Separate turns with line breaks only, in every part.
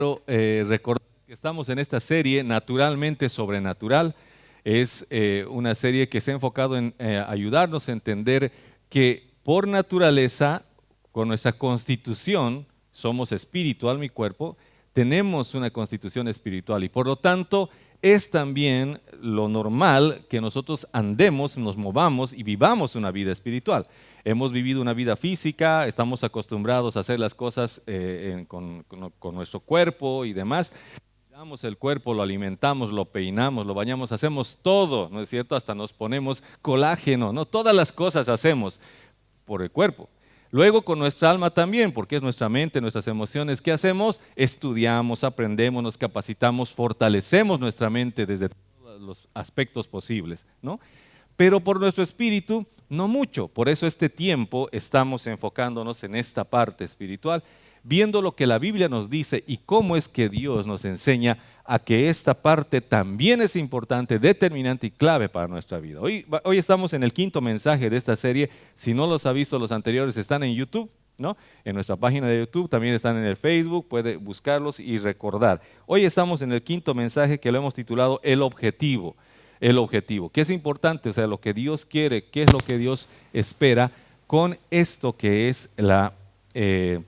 Recordar que estamos en esta serie Naturalmente Sobrenatural. Es una serie que se ha enfocado en ayudarnos a entender que por naturaleza, con nuestra constitución, somos espiritual, mi cuerpo, tenemos una constitución espiritual y por lo tanto es también lo normal que nosotros andemos, nos movamos y vivamos una vida espiritual. Hemos vivido una vida física, estamos acostumbrados a hacer las cosas con nuestro cuerpo y demás. Cuidamos el cuerpo, lo alimentamos, lo peinamos, lo bañamos, hacemos todo, ¿no es cierto? Hasta nos ponemos colágeno, ¿no? Todas las cosas hacemos por el cuerpo. Luego con nuestra alma también, porque es nuestra mente, nuestras emociones. ¿Qué hacemos? Estudiamos, aprendemos, nos capacitamos, fortalecemos nuestra mente desde todos los aspectos posibles, ¿no? Pero por nuestro espíritu, no mucho. Por eso este tiempo estamos enfocándonos en esta parte espiritual, viendo lo que la Biblia nos dice y cómo es que Dios nos enseña a que esta parte también es importante, determinante y clave para nuestra vida. Hoy estamos en el quinto mensaje de esta serie. Si no los ha visto los anteriores, están en YouTube, ¿no? En nuestra página de YouTube, también están en el Facebook, puede buscarlos y recordar. Hoy estamos en el quinto mensaje que lo hemos titulado El Objetivo. El objetivo, ¿qué es importante? O sea, lo que Dios quiere, qué es lo que Dios espera con esto que es el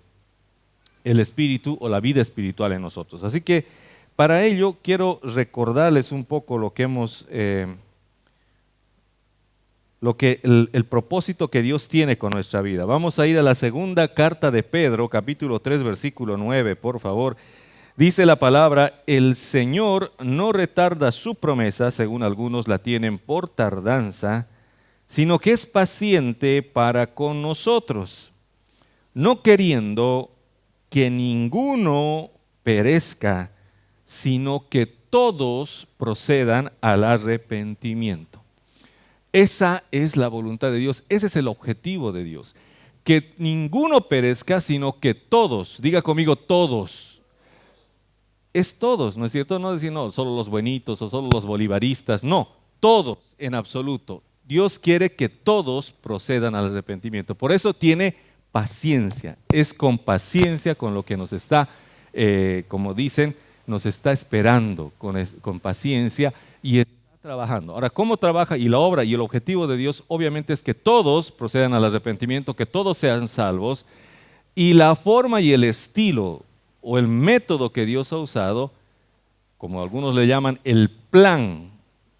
espíritu o la vida espiritual en nosotros. Así que para ello quiero recordarles un poco lo que hemos, el propósito que Dios tiene con nuestra vida. Vamos a ir a la segunda carta de Pedro, capítulo 3, versículo 9, por favor. Dice la palabra: el Señor no retarda su promesa, según algunos la tienen por tardanza, sino que es paciente para con nosotros, no queriendo que ninguno perezca, sino que todos procedan al arrepentimiento. Esa es la voluntad de Dios, ese es el objetivo de Dios. Que ninguno perezca, sino que todos, diga conmigo todos. Es todos, ¿no es cierto? No decir, no, solo los buenitos o solo los bolivaristas, no, todos en absoluto. Dios quiere que todos procedan al arrepentimiento. Por eso tiene paciencia, es con paciencia con lo que nos está, como dicen, nos está esperando con paciencia y está trabajando. Ahora, ¿cómo trabaja? Y la obra y el objetivo de Dios obviamente es que todos procedan al arrepentimiento, que todos sean salvos, y la forma y el estilo o el método que Dios ha usado, como algunos le llaman el plan,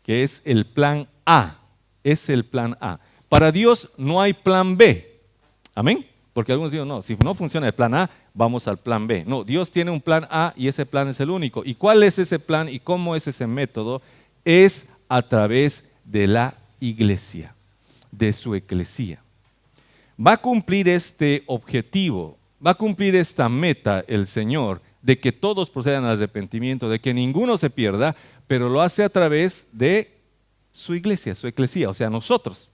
que es el plan A, es el plan A. Para Dios no hay plan B, amén, porque algunos dicen, no, si no funciona el plan A, vamos al plan B. No, Dios tiene un plan A y ese plan es el único. ¿Y cuál es ese plan y cómo es ese método? Es a través de la iglesia, de su eclesía. Va a cumplir este objetivo, va a cumplir esta meta el Señor, de que todos procedan al arrepentimiento, de que ninguno se pierda, pero lo hace a través de su iglesia, su eclesía, o sea, nosotros.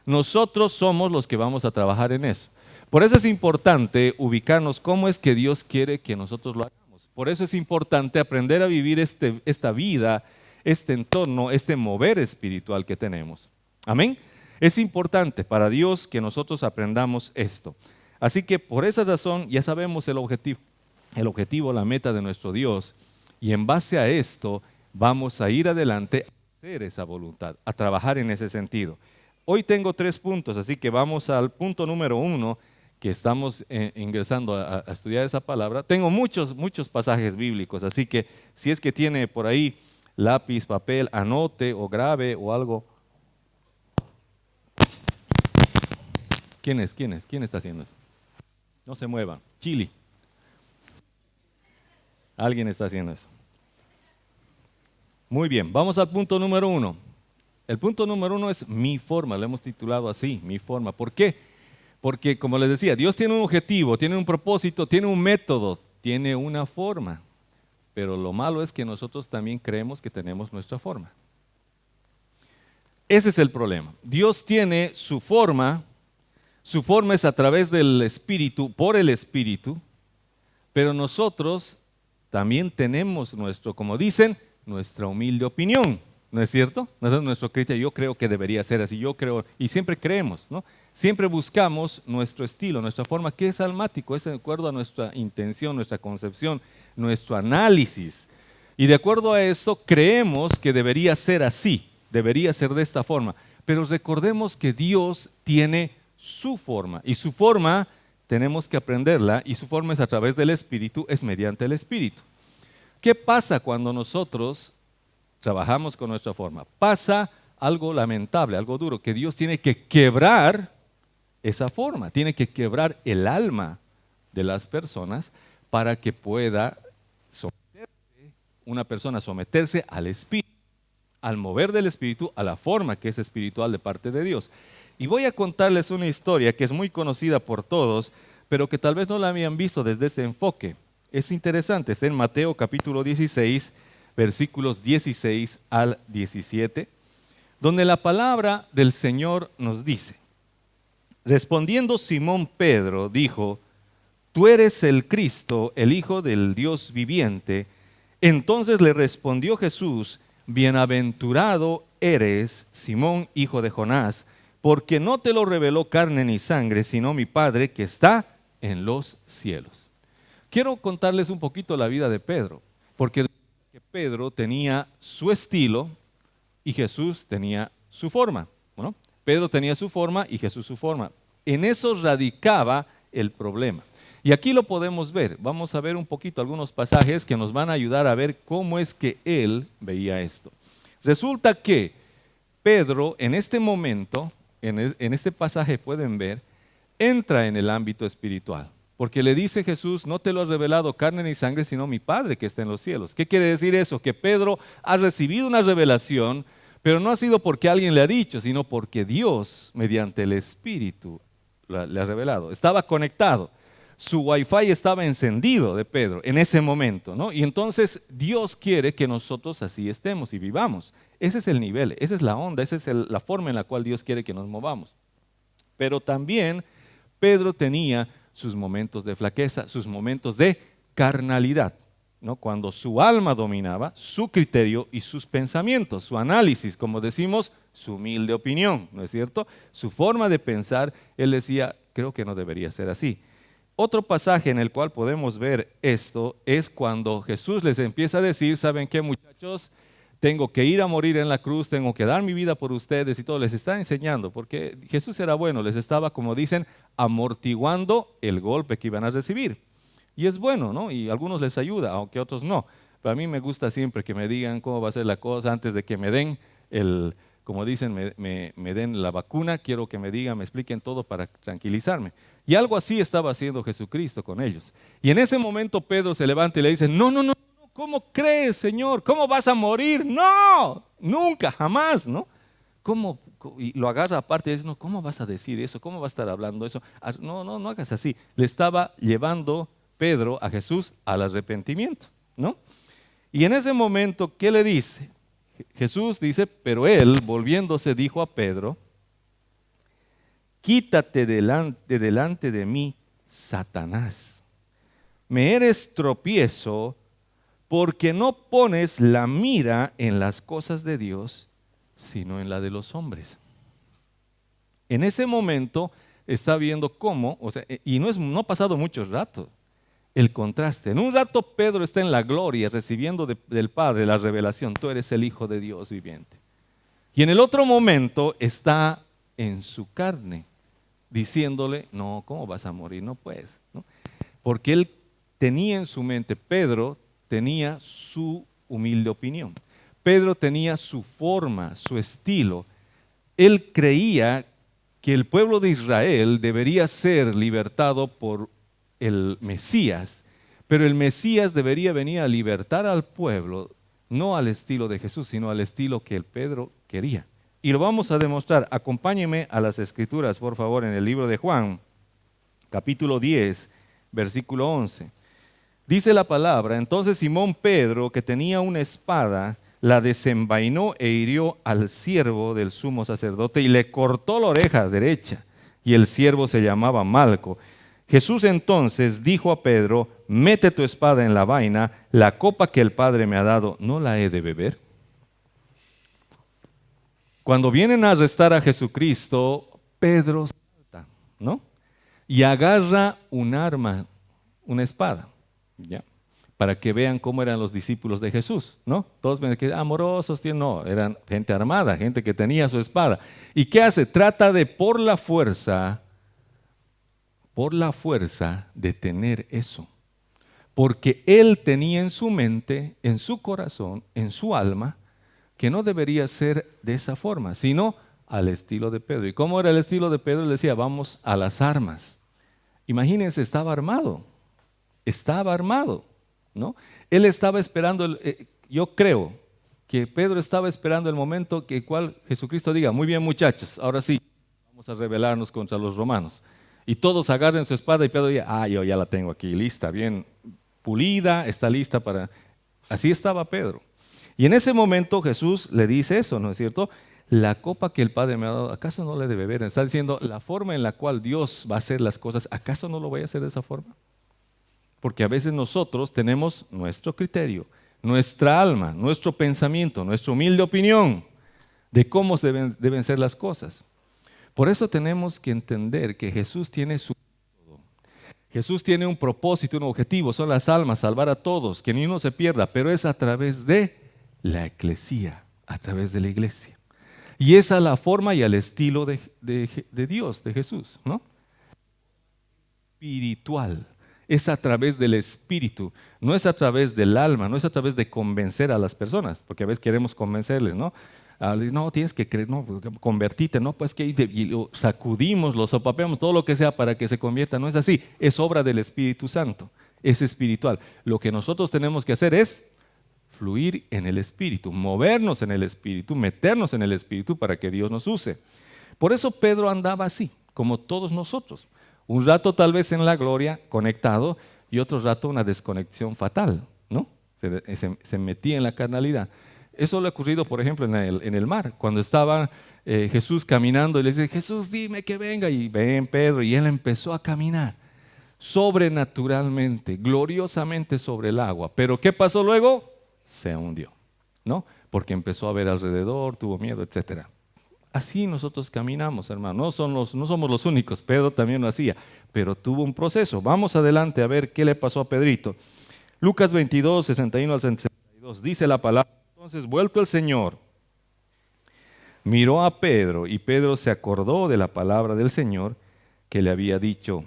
Nosotros somos los que vamos a trabajar en eso. Por eso es importante ubicarnos cómo es que Dios quiere que nosotros lo hagamos. Por eso es importante aprender a vivir esta vida, este entorno, este mover espiritual que tenemos. Amén. Es importante para Dios que nosotros aprendamos esto. Así que por esa razón ya sabemos el objetivo, la meta de nuestro Dios, y en base a esto vamos a ir adelante a hacer esa voluntad, a trabajar en ese sentido. Hoy tengo 3 puntos, así que vamos al punto número 1, que estamos ingresando a estudiar esa palabra. Tengo muchos pasajes bíblicos, así que si es que tiene por ahí lápiz, papel, anote o grabe o algo. ¿Quién está haciendo eso? No se muevan. Chile. Alguien está haciendo eso. Muy bien, vamos al punto número 1. El punto número 1 es mi forma, lo hemos titulado así, mi forma. ¿Por qué? Porque, como les decía, Dios tiene un objetivo, tiene un propósito, tiene un método, tiene una forma. Pero lo malo es que nosotros también creemos que tenemos nuestra forma. Ese es el problema. Dios tiene su forma es a través del Espíritu, por el Espíritu, pero nosotros también tenemos como dicen, nuestra humilde opinión. ¿No es cierto? Nosotros, nuestro criterio, yo creo que debería ser así, yo creo, y siempre creemos, ¿no? Siempre buscamos nuestro estilo, nuestra forma, que es almático, es de acuerdo a nuestra intención, nuestra concepción, nuestro análisis. Y de acuerdo a eso, creemos que debería ser así, debería ser de esta forma. Pero recordemos que Dios tiene su forma, y su forma tenemos que aprenderla, y su forma es a través del Espíritu, es mediante el Espíritu. ¿Qué pasa cuando nosotros trabajamos con nuestra forma? Pasa algo lamentable, algo duro, que Dios tiene que quebrar esa forma, tiene que quebrar el alma de las personas para que pueda una persona someterse al Espíritu, al mover del Espíritu, a la forma que es espiritual de parte de Dios. Y voy a contarles una historia que es muy conocida por todos, pero que tal vez no la habían visto desde ese enfoque. Es interesante, está en Mateo capítulo 16, versículos 16 al 17, donde la palabra del Señor nos dice: respondiendo Simón Pedro, dijo: tú eres el Cristo, el Hijo del Dios viviente. Entonces le respondió Jesús: bienaventurado eres, Simón, hijo de Jonás, porque no te lo reveló carne ni sangre, sino mi Padre que está en los cielos. Quiero contarles un poquito la vida de Pedro, porque Pedro tenía su estilo y Jesús tenía su forma. Bueno, Pedro tenía su forma y Jesús su forma. En eso radicaba el problema. Y aquí lo podemos ver. Vamos a ver un poquito algunos pasajes que nos van a ayudar a ver cómo es que él veía esto. Resulta que Pedro, en este momento, en este pasaje pueden ver, entra en el ámbito espiritual. Porque le dice Jesús: no te lo has revelado carne ni sangre, sino mi Padre que está en los cielos. ¿Qué quiere decir eso? Que Pedro ha recibido una revelación, pero no ha sido porque alguien le ha dicho, sino porque Dios, mediante el Espíritu, le ha revelado. Estaba conectado. Su wifi estaba encendido de Pedro en ese momento, ¿no? Y entonces Dios quiere que nosotros así estemos y vivamos. Ese es el nivel, esa es la onda, esa es la forma en la cual Dios quiere que nos movamos. Pero también Pedro tenía sus momentos de flaqueza, sus momentos de carnalidad, ¿no? Cuando su alma dominaba su criterio y sus pensamientos, su análisis, como decimos, su humilde opinión, ¿no es cierto? Su forma de pensar, él decía: creo que no debería ser así. Otro pasaje en el cual podemos ver esto es cuando Jesús les empieza a decir: ¿saben qué, muchachos? Tengo que ir a morir en la cruz, tengo que dar mi vida por ustedes y todo. Les está enseñando, porque Jesús era bueno, les estaba, como dicen, amortiguando el golpe que iban a recibir. Y es bueno, ¿no? Y a algunos les ayuda, aunque a otros no. Pero a mí me gusta siempre que me digan cómo va a ser la cosa antes de que me den como dicen, me den la vacuna. Quiero que me digan, me expliquen todo para tranquilizarme. Y algo así estaba haciendo Jesucristo con ellos. Y en ese momento Pedro se levanta y le dice: no, no, no, ¿cómo crees, Señor? ¿Cómo vas a morir? No, nunca, jamás, ¿no? ¿Cómo? Y lo agarra aparte y dice: no, ¿cómo vas a decir eso? ¿Cómo vas a estar hablando eso? No, no, no hagas así. Le estaba llevando Pedro a Jesús al arrepentimiento, ¿no? Y en ese momento, ¿qué le dice? Jesús dice: pero él, volviéndose, dijo a Pedro: quítate delante de mí, Satanás. Me eres tropiezo porque no pones la mira en las cosas de Dios, sino en la de los hombres. En ese momento está viendo cómo, y no ha pasado mucho rato, el contraste. En un rato Pedro está en la gloria recibiendo del Padre la revelación: tú eres el Hijo de Dios viviente. Y en el otro momento está en su carne, diciéndole: no, ¿cómo vas a morir? No puedes, ¿no? Porque él tenía en su mente, Pedro tenía su humilde opinión. Pedro tenía su forma, su estilo. Él creía que el pueblo de Israel debería ser libertado por el Mesías, pero el Mesías debería venir a libertar al pueblo, no al estilo de Jesús, sino al estilo que el Pedro quería. Y lo vamos a demostrar. Acompáñenme a las Escrituras, por favor, en el libro de Juan, capítulo 10, versículo 11. Dice la palabra: entonces Simón Pedro, que tenía una espada, la desenvainó e hirió al siervo del sumo sacerdote y le cortó la oreja derecha, y el siervo se llamaba Malco. Jesús entonces dijo a Pedro: mete tu espada en la vaina, la copa que el Padre me ha dado, ¿no la he de beber? Cuando vienen a arrestar a Jesucristo, Pedro salta, ¿no? Y agarra un arma, una espada, ¿ya? Para que vean cómo eran los discípulos de Jesús, ¿no? Todos ven que amorosos, no, eran gente armada, gente que tenía su espada. ¿Y qué hace? Trata de por la fuerza, detener eso. Porque él tenía en su mente, en su corazón, en su alma, que no debería ser de esa forma, sino al estilo de Pedro. ¿Y cómo era el estilo de Pedro? Él decía, vamos a las armas. Imagínense, estaba armado, ¿no? Él estaba esperando, yo creo que Pedro estaba esperando el momento que cual Jesucristo diga, muy bien muchachos, ahora sí, vamos a rebelarnos contra los romanos. Y todos agarren su espada y Pedro diga, yo ya la tengo aquí, lista, bien pulida, está lista para... Así estaba Pedro. Y en ese momento Jesús le dice eso, ¿no es cierto? La copa que el Padre me ha dado, ¿acaso no le debe beber? Está diciendo, la forma en la cual Dios va a hacer las cosas, ¿acaso no lo voy a hacer de esa forma? Porque a veces nosotros tenemos nuestro criterio, nuestra alma, nuestro pensamiento, nuestra humilde opinión de cómo deben ser las cosas. Por eso tenemos que entender que Jesús tiene Jesús tiene un propósito, un objetivo, son las almas, salvar a todos, que ni uno se pierda, pero es a través de la eclesía, a través de la iglesia. Y esa es la forma y el estilo de Dios, de Jesús, ¿no? Espiritual, es a través del espíritu, no es a través del alma, no es a través de convencer a las personas, porque a veces queremos convencerles, ¿no? No, tienes que creer, no, convertite, no, pues que y lo sacudimos, lo sopapeamos, todo lo que sea para que se convierta, no es así, es obra del Espíritu Santo, es espiritual. Lo que nosotros tenemos que hacer es fluir en el Espíritu, movernos en el Espíritu, meternos en el Espíritu para que Dios nos use. Por eso Pedro andaba así, como todos nosotros. Un rato tal vez en la gloria, conectado, y otro rato una desconexión fatal, ¿no? Se metía en la carnalidad. Eso le ha ocurrido, por ejemplo, en el mar, cuando estaba Jesús caminando y le dice, Jesús, dime que venga, y ven Pedro, y él empezó a caminar sobrenaturalmente, gloriosamente sobre el agua. Pero ¿qué pasó luego? Se hundió, ¿no? Porque empezó a ver alrededor, tuvo miedo, etcétera. Así nosotros caminamos, hermano. No somos los únicos. Pedro también lo hacía, pero tuvo un proceso. Vamos adelante a ver qué le pasó a Pedrito. Lucas 22, 61 al 62, dice la palabra. Entonces, vuelto el Señor, miró a Pedro y Pedro se acordó de la palabra del Señor que le había dicho,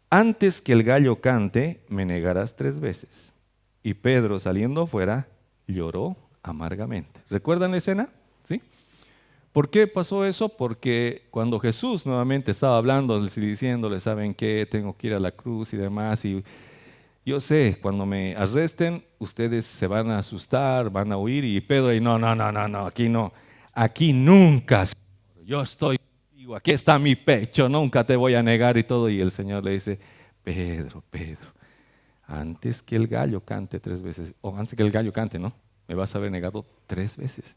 antes que el gallo cante, me negarás 3 veces. Y Pedro, saliendo afuera, lloró amargamente. ¿Recuerdan la escena? ¿Sí? ¿Por qué pasó eso? Porque cuando Jesús nuevamente estaba hablando y diciéndole, ¿saben qué? Tengo que ir a la cruz y demás. Y yo sé, cuando me arresten, ustedes se van a asustar, van a huir. Y Pedro, y no, aquí no. Aquí nunca, Señor. Yo estoy contigo, aquí está mi pecho, nunca te voy a negar y todo. Y el Señor le dice, Pedro, antes que el gallo cante 3 veces, o antes que el gallo cante, ¿no? Me vas a haber negado 3 veces.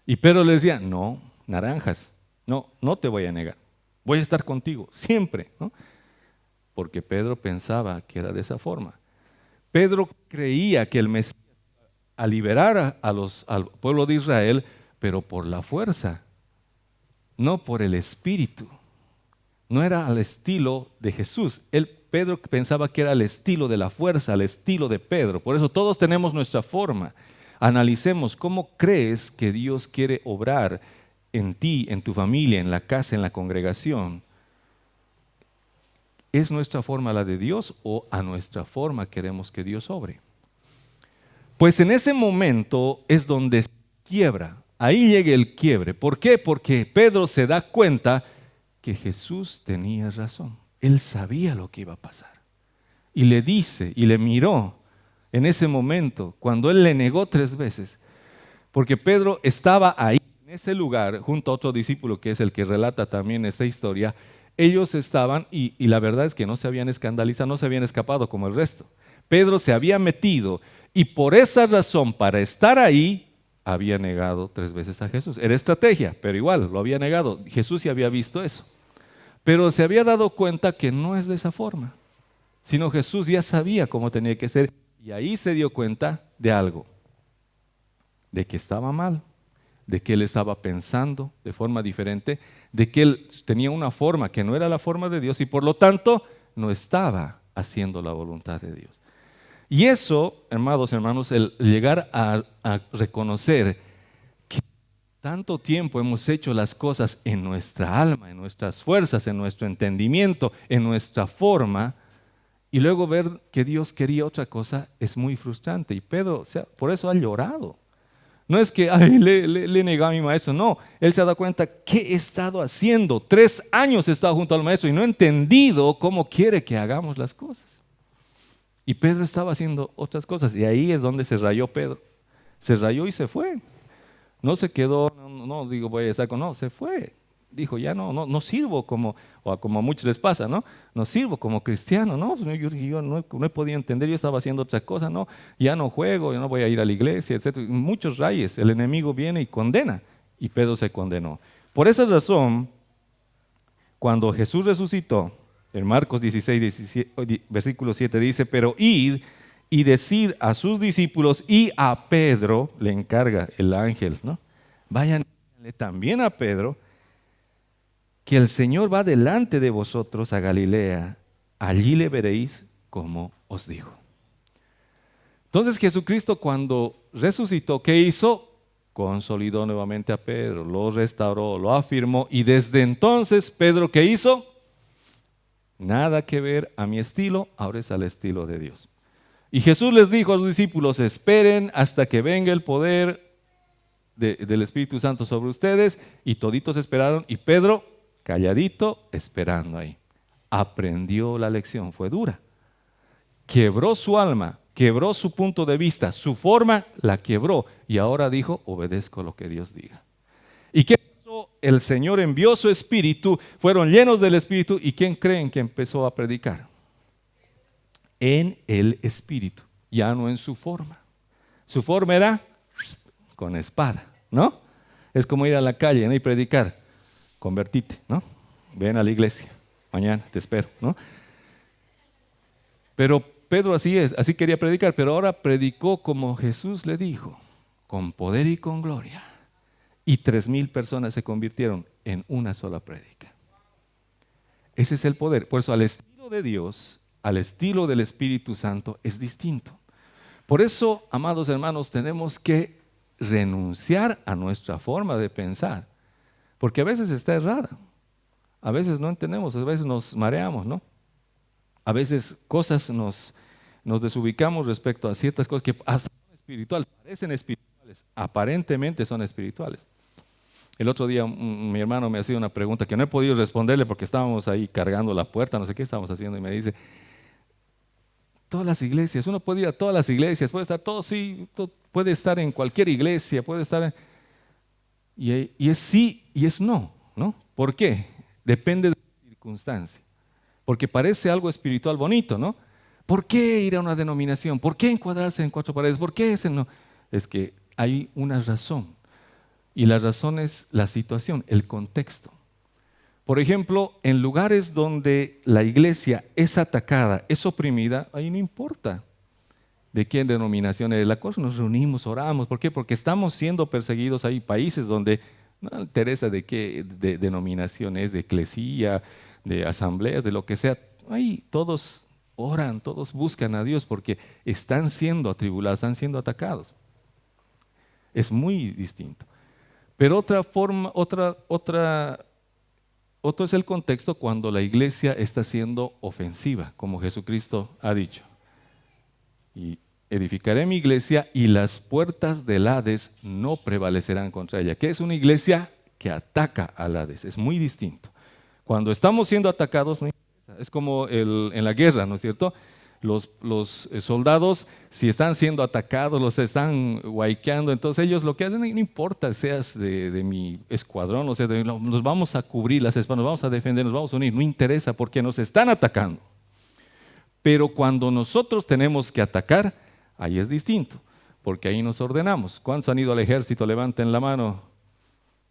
Y Pedro le decía, no, naranjas, no te voy a negar, voy a estar contigo, siempre, ¿no? Porque Pedro pensaba que era de esa forma. Pedro creía que el Mesías iba a liberar al pueblo de Israel, pero por la fuerza, no por el espíritu. No era al estilo de Jesús. Pedro pensaba que era el estilo de la fuerza, el estilo de Pedro. Por eso todos tenemos nuestra forma. Analicemos cómo crees que Dios quiere obrar en ti, en tu familia, en la casa, en la congregación. ¿Es nuestra forma la de Dios o a nuestra forma queremos que Dios obre? Pues en ese momento es donde se quiebra. Ahí llega el quiebre. ¿Por qué? Porque Pedro se da cuenta que Jesús tenía razón. Él sabía lo que iba a pasar. Y le dice, y le miró en ese momento, cuando él le negó 3 veces, porque Pedro estaba ahí, en ese lugar, junto a otro discípulo que es el que relata también esta historia. Ellos estaban, y la verdad es que no se habían escandalizado, no se habían escapado como el resto. Pedro se había metido, y por esa razón, para estar ahí, había negado 3 veces a Jesús. Era estrategia, pero igual, lo había negado. Jesús sí había visto eso. Pero se había dado cuenta que no es de esa forma, sino Jesús ya sabía cómo tenía que ser. Y ahí se dio cuenta de algo, de que estaba mal, de que él estaba pensando de forma diferente, de que él tenía una forma que no era la forma de Dios y por lo tanto no estaba haciendo la voluntad de Dios. Y eso, hermanos, el llegar a reconocer que tanto tiempo hemos hecho las cosas en nuestra alma, en nuestras fuerzas, en nuestro entendimiento, en nuestra forma, y luego ver que Dios quería otra cosa, es muy frustrante. Y Pedro, por eso ha llorado. No es que le negó a mi maestro, no. Él se ha dado cuenta, ¿qué he estado haciendo? 3 años he estado junto al maestro y no he entendido cómo quiere que hagamos las cosas. Y Pedro estaba haciendo otras cosas. Y ahí es donde se rayó Pedro. Se rayó y se fue. No se quedó, no digo voy a estar con, no, se fue. Dijo, ya no sirvo como a muchos les pasa, ¿no? No sirvo como cristiano, ¿no? Yo no he podido entender, yo estaba haciendo otra cosa, no, ya no juego, ya no voy a ir a la iglesia, etc. Muchos rayes, el enemigo viene y condena, y Pedro se condenó. Por esa razón, cuando Jesús resucitó, en Marcos 16, versículo 7 dice, pero id y decid a sus discípulos y a Pedro, le encarga el ángel, ¿no? Vayan también a Pedro, que el Señor va delante de vosotros a Galilea, allí le veréis como os dijo. Entonces Jesucristo cuando resucitó, ¿qué hizo? Consolidó nuevamente a Pedro, lo restauró, lo afirmó y desde entonces Pedro, ¿qué hizo? Nada que ver a mi estilo, ahora es al estilo de Dios. Y Jesús les dijo a los discípulos, esperen hasta que venga el poder del Espíritu Santo sobre ustedes, y toditos esperaron, y Pedro, calladito, esperando ahí. Aprendió la lección, fue dura. Quebró su alma, quebró su punto de vista, su forma la quebró, y ahora dijo, obedezco lo que Dios diga. ¿Y qué pasó? El Señor envió su Espíritu, fueron llenos del Espíritu, ¿y quién creen que empezó a predicar? En el Espíritu, ya no en su forma. Su forma era con espada, ¿no? Es como ir a la calle, ¿no? Y predicar, convertite, ¿no? Ven a la iglesia, mañana te espero, ¿no? Pero Pedro así es, así quería predicar, pero ahora predicó como Jesús le dijo, con poder y con gloria. Y 3,000 personas se convirtieron en una sola prédica. Ese es el poder. Por eso al estilo de Dios, al estilo del Espíritu Santo es distinto. Por eso, amados hermanos, tenemos que renunciar a nuestra forma de pensar, porque a veces está errada, a veces no entendemos, a veces nos mareamos, ¿no? A veces cosas nos desubicamos respecto a ciertas cosas que hasta son espirituales, parecen espirituales, aparentemente son espirituales. El otro día mi hermano me hacía una pregunta que no he podido responderle porque estábamos ahí cargando la puerta, no sé qué estábamos haciendo, y me dice, todas las iglesias, uno puede ir a todas las iglesias, puede estar todo, sí, puede estar en cualquier iglesia, puede estar y es sí y es no, ¿no? ¿Por qué? Depende de la circunstancia. Porque parece algo espiritual bonito, ¿no? ¿Por qué ir a una denominación? ¿Por qué encuadrarse en 4 paredes? ¿Por qué ese no? Es que hay una razón. Y la razón es la situación, el contexto. Por ejemplo, en lugares donde la iglesia es atacada, es oprimida, ahí no importa de qué denominación es la cosa, nos reunimos, oramos. ¿Por qué? Porque estamos siendo perseguidos. Hay países donde no interesa de qué denominación es, de eclesía, de asambleas, de lo que sea. Ahí todos oran, todos buscan a Dios porque están siendo atribulados, están siendo atacados. Es muy distinto. Pero otro es el contexto cuando la iglesia está siendo ofensiva, como Jesucristo ha dicho. Y edificaré mi iglesia y las puertas del Hades no prevalecerán contra ella. ¿Qué es una iglesia que ataca al Hades? Es muy distinto. Cuando estamos siendo atacados, no interesa. Es como en la guerra, ¿no es cierto? Los soldados, si están siendo atacados, los están guayqueando, entonces ellos lo que hacen, no importa, seas de mi escuadrón, o sea, nos vamos a cubrir las espaldas, nos vamos a defender, nos vamos a unir, no interesa porque nos están atacando. Pero cuando nosotros tenemos que atacar, ahí es distinto, porque ahí nos ordenamos. ¿Cuántos han ido al ejército? Levanten la mano.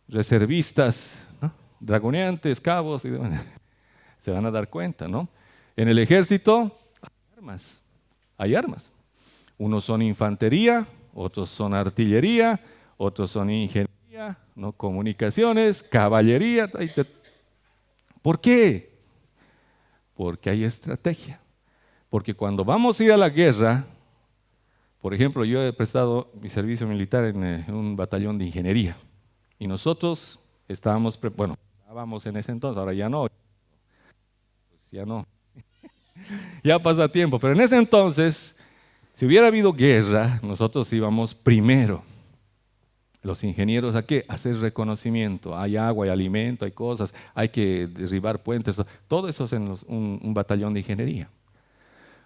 Reservistas, ¿no? Dragoneantes, cabos, se van a dar cuenta, ¿no? En el ejército hay armas. Unos son infantería, otros son artillería, otros son ingeniería, no comunicaciones, caballería. ¿Por qué? Porque hay estrategia. Porque cuando vamos a ir a la guerra, por ejemplo, yo he prestado mi servicio militar en un batallón de ingeniería. Y nosotros estábamos en ese entonces, ahora ya no. Pues ya no. Ya pasa tiempo, pero en ese entonces, si hubiera habido guerra, nosotros íbamos primero. Los ingenieros, ¿a qué? A hacer reconocimiento. Hay agua, hay alimento, hay cosas, hay que derribar puentes. Todo eso es en un batallón de ingeniería.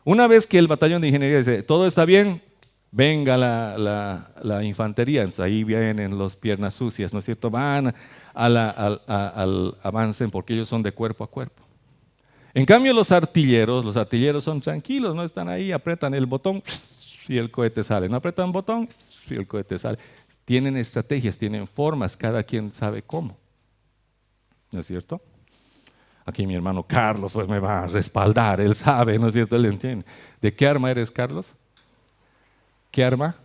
Una vez que el batallón de ingeniería dice, todo está bien, venga la infantería. Entonces, ahí vienen los piernas sucias, ¿no es cierto? Van avancen porque ellos son de cuerpo a cuerpo. En cambio los artilleros son tranquilos, no están ahí, apretan el botón y el cohete sale. No apretan el botón y el cohete sale. Tienen estrategias, tienen formas, cada quien sabe cómo. ¿No es cierto? Aquí mi hermano Carlos pues me va a respaldar, él sabe, ¿no es cierto? Él entiende. ¿De qué arma eres, Carlos? ¿Qué arma?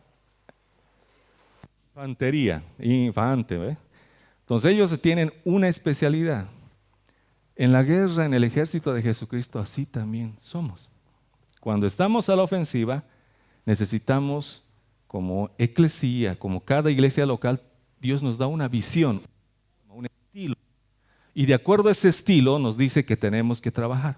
Infantería, infante, ¿ve? Entonces ellos tienen una especialidad. En la guerra, en el ejército de Jesucristo, así también somos. Cuando estamos a la ofensiva, necesitamos, como eclesía, como cada iglesia local, Dios nos da una visión, un estilo. Y de acuerdo a ese estilo nos dice que tenemos que trabajar.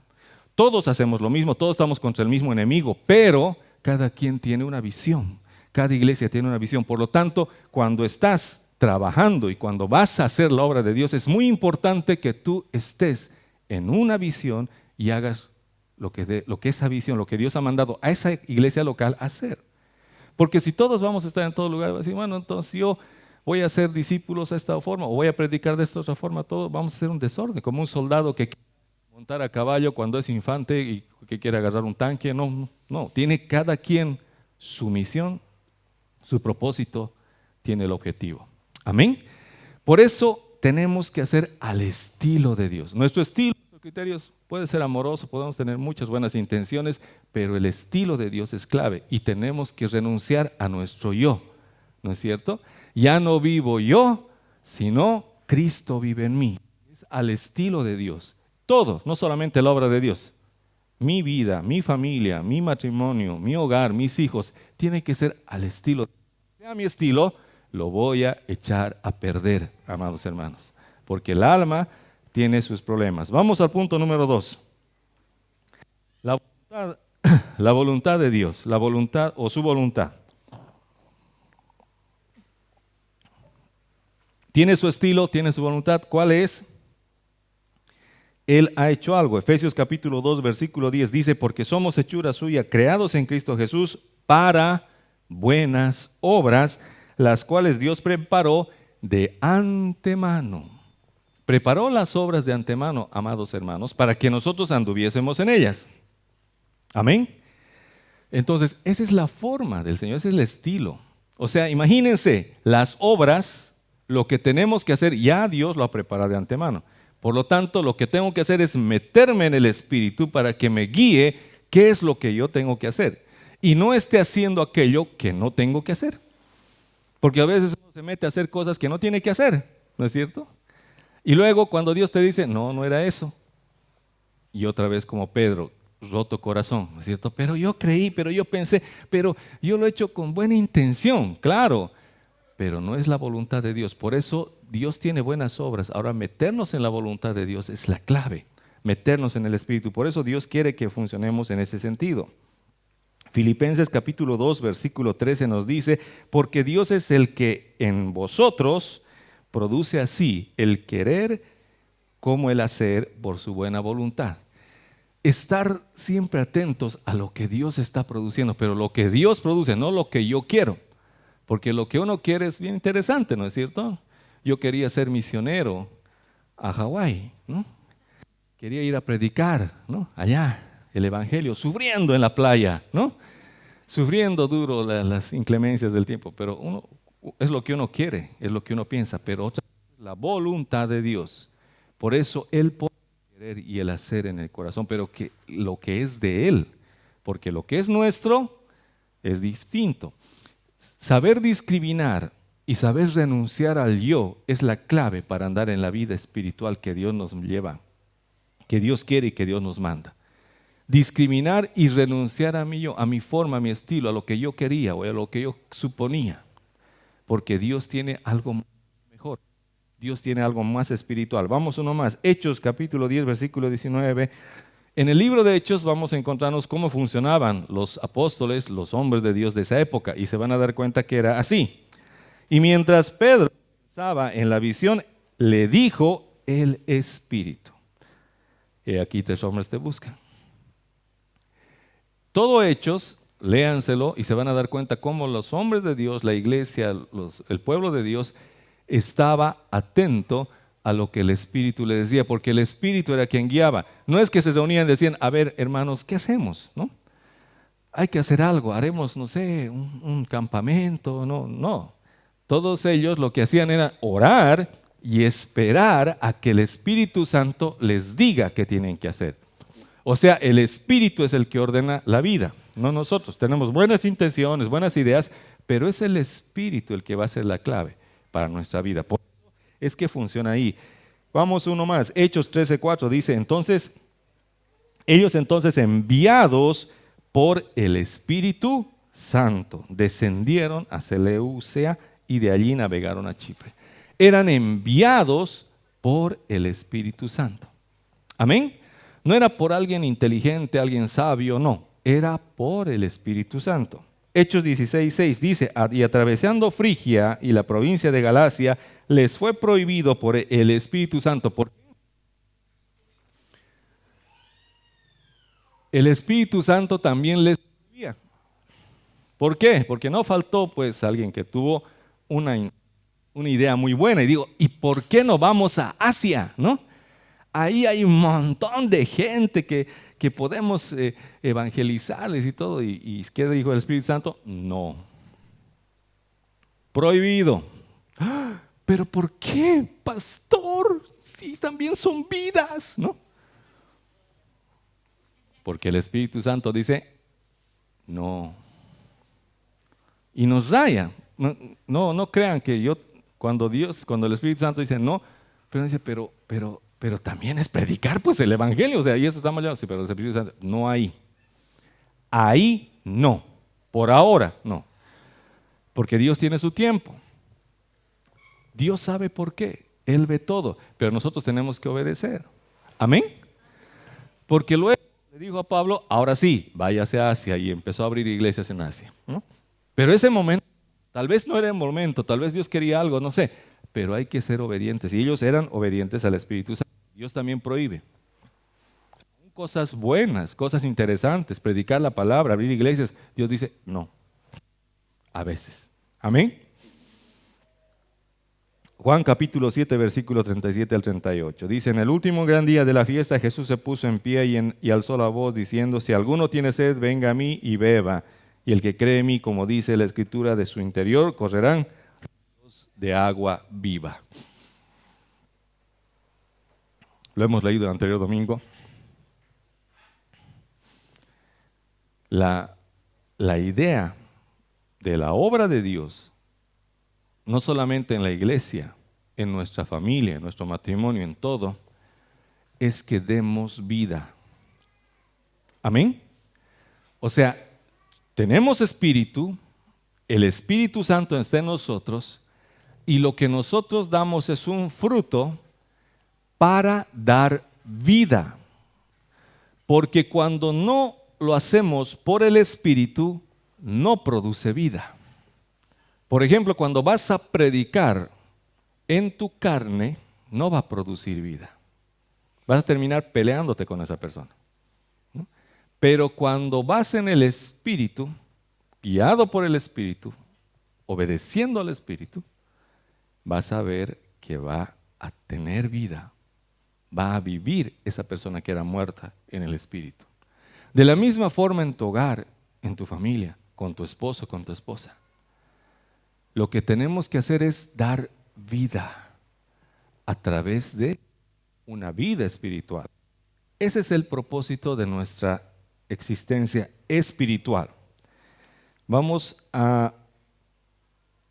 Todos hacemos lo mismo, todos estamos contra el mismo enemigo, pero cada quien tiene una visión, cada iglesia tiene una visión. Por lo tanto, cuando estás trabajando y cuando vas a hacer la obra de Dios, es muy importante que tú estés en una visión y hagas lo que esa visión, lo que Dios ha mandado a esa iglesia local hacer. Porque si todos vamos a estar en todo lugar, vas a decir, bueno, entonces yo voy a hacer discípulos de esta forma o voy a predicar de esta otra forma, todos vamos a hacer un desorden, como un soldado que quiere montar a caballo cuando es infante y que quiere agarrar un tanque. No, tiene cada quien su misión, su propósito, tiene el objetivo. Amén. Por eso tenemos que hacer al estilo de Dios. Nuestro estilo, nuestros criterios puede ser amoroso, podemos tener muchas buenas intenciones, pero el estilo de Dios es clave y tenemos que renunciar a nuestro yo, ¿no es cierto? Ya no vivo yo, sino Cristo vive en mí. Es al estilo de Dios. Todo, no solamente la obra de Dios. Mi vida, mi familia, mi matrimonio, mi hogar, mis hijos, tiene que ser al estilo. Sea mi estilo, lo voy a echar a perder, amados hermanos, porque el alma tiene sus problemas. Vamos al punto número 2. La voluntad de Dios, la voluntad o su voluntad. Tiene su estilo, tiene su voluntad. ¿Cuál es? Él ha hecho algo. Efesios capítulo 2, versículo 10 dice, porque somos hechura suya, creados en Cristo Jesús para buenas obras, las cuales Dios preparó de antemano. Preparó las obras de antemano, amados hermanos, para que nosotros anduviésemos en ellas. Amén. Entonces, esa es la forma del Señor, ese es el estilo. O sea, imagínense, las obras, lo que tenemos que hacer, ya Dios lo ha preparado de antemano. Por lo tanto, lo que tengo que hacer es meterme en el Espíritu para que me guíe qué es lo que yo tengo que hacer. Y no esté haciendo aquello que no tengo que hacer. Porque a veces uno se mete a hacer cosas que no tiene que hacer, ¿no es cierto? Y luego cuando Dios te dice, no era eso. Y otra vez como Pedro, roto corazón, ¿no es cierto? Pero yo creí, pero yo pensé, pero yo lo he hecho con buena intención, claro. Pero no es la voluntad de Dios. Por eso Dios tiene buenas obras. Ahora meternos en la voluntad de Dios es la clave. Meternos en el Espíritu. Por eso Dios quiere que funcionemos en ese sentido. Filipenses capítulo 2, versículo 13 nos dice, porque Dios es el que en vosotros produce así el querer como el hacer por su buena voluntad. Estar siempre atentos a lo que Dios está produciendo, pero lo que Dios produce, no lo que yo quiero. Porque lo que uno quiere es bien interesante, ¿no es cierto? Yo quería ser misionero a Hawái, ¿no? Quería ir a predicar, ¿no? Allá, el evangelio, sufriendo en la playa, ¿no? Sufriendo duro las inclemencias del tiempo, pero es lo que uno quiere, es lo que uno piensa, pero otra es la voluntad de Dios. Por eso Él pone el querer y el hacer en el corazón, pero que lo que es de Él, porque lo que es nuestro es distinto. Saber discriminar Y saber renunciar al yo es la clave para andar en la vida espiritual que Dios nos lleva, que Dios quiere y que Dios nos manda. Discriminar y renunciar a mi yo, a mi forma, a mi estilo, a lo que yo quería o a lo que yo suponía. Porque Dios tiene algo mejor. Dios tiene algo más espiritual. Vamos uno más. Hechos capítulo 10, versículo 19. En el libro de Hechos vamos a encontrarnos cómo funcionaban los apóstoles, los hombres de Dios de esa época. Y se van a dar cuenta que era así. Y mientras Pedro pensaba en la visión, le dijo el Espíritu: He aquí 3 hombres te buscan. Todo Hechos, léanselo y se van a dar cuenta cómo los hombres de Dios, la iglesia, el pueblo de Dios, estaba atento a lo que el Espíritu le decía, porque el Espíritu era quien guiaba. No es que se reunían y decían: a ver, hermanos, ¿qué hacemos? ¿No? Hay que hacer algo, haremos, no sé, un campamento. No, no. Todos ellos lo que hacían era orar y esperar a que el Espíritu Santo les diga qué tienen que hacer. O sea, el Espíritu es el que ordena la vida, no nosotros. Tenemos buenas intenciones, buenas ideas, pero es el Espíritu el que va a ser la clave para nuestra vida. Por eso es que funciona ahí. Vamos uno más. Hechos 13:4 dice: ellos entonces enviados por el Espíritu Santo descendieron a Seleucia y de allí navegaron a Chipre. Eran enviados por el Espíritu Santo. Amén. No era por alguien inteligente, alguien sabio, no. Era por el Espíritu Santo. Hechos 16:6 dice: y atravesando Frigia y la provincia de Galacia, les fue prohibido por el Espíritu Santo. ¿Por qué? El Espíritu Santo también les prohibía. ¿Por qué? Porque no faltó pues alguien que tuvo una idea muy buena y digo: ¿y por qué no vamos a Asia? ¿No? Ahí hay un montón de gente que podemos evangelizarles y todo. ¿Y qué dijo el Espíritu Santo? No. Prohibido. ¡Ah! ¿Pero por qué, pastor? Si también son vidas, ¿no? Porque el Espíritu Santo dice no. Y nos raya. No crean que cuando el Espíritu Santo dice no, pero dice, pero también es predicar pues el Evangelio, o sea, y eso está mal llamado. Sí, pero el Espíritu Santo, no ahí. Ahí no. Por ahora no. Porque Dios tiene su tiempo. Dios sabe por qué. Él ve todo. Pero nosotros tenemos que obedecer. Amén. Porque luego le dijo a Pablo: ahora sí, váyase a Asia. Y empezó a abrir iglesias en Asia, ¿no? Pero ese momento, tal vez no era el momento, tal vez Dios quería algo, no sé. Pero hay que ser obedientes. Y ellos eran obedientes al Espíritu Santo. Dios también prohíbe cosas buenas, cosas interesantes, predicar la palabra, abrir iglesias. Dios dice no, a veces. Amén. Juan capítulo 7, versículo 37 al 38. Dice: en el último gran día de la fiesta, Jesús se puso en pie y alzó la voz diciendo: si alguno tiene sed, venga a mí y beba. Y el que cree en mí, como dice la Escritura, de su interior correrán ríos de agua viva. Lo hemos leído el anterior domingo. La idea de la obra de Dios, no solamente en la iglesia, en nuestra familia, en nuestro matrimonio, en todo, es que demos vida. Amén. O sea, tenemos espíritu, el Espíritu Santo está en nosotros, y lo que nosotros damos es un fruto para dar vida. Porque cuando no lo hacemos por el Espíritu, no produce vida. Por ejemplo, cuando vas a predicar en tu carne, no va a producir vida. Vas a terminar peleándote con esa persona, ¿no? Pero cuando vas en el Espíritu, guiado por el Espíritu, obedeciendo al Espíritu, vas a ver que va a tener vida, va a vivir esa persona que era muerta en el Espíritu. De la misma forma en tu hogar, en tu familia, con tu esposo, con tu esposa. Lo que tenemos que hacer es dar vida a través de una vida espiritual. Ese es el propósito de nuestra existencia espiritual. Vamos a